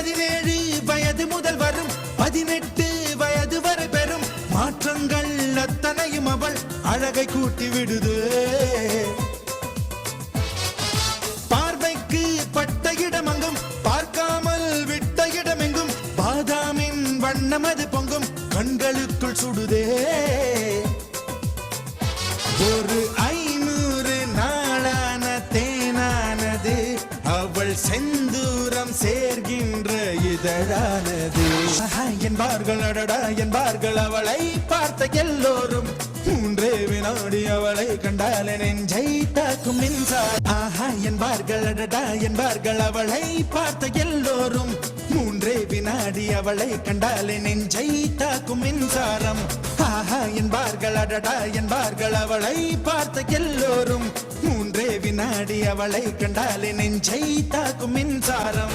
17 வயது முதல் வரும் 18 வயது வரை பெறும் மாற்றங்கள் அத்தனையும் அவள் அழகை கூட்டி விடுது. பார்வைக்கு பட்ட இடமெங்கும் பார்க்காமல் விட்ட இடமெங்கும் பாதாமின் வண்ணம் அது பொங்கும் கண்களுக்குள் சுடுதே. ஒரு 500 நாளான தேனானது அவள் செந்தூரம் சேர்கின்ற இதழானது. என்பார்கள் அடடா என்பார்கள் அவளை பார்த்த எல்லோரும் 3 வினாடி அவளை கண்டால் நெஞ்சை தாக்கும் மின்சாரம். ஆஹா என்பார்கள் அடடா என்பார்கள் அவளை பார்த்த எல்லோரும் 3 வினாடி அவளை கண்டால் நெஞ்சை தாக்கும் மின்சாரம். ஆஹா என்பார்கள் அடடா என்பார்கள் அவளை பார்த்த எல்லோரும் 3 வினாடி அவளை கண்டால் நெஞ்சை தாக்கும் மின்சாரம்.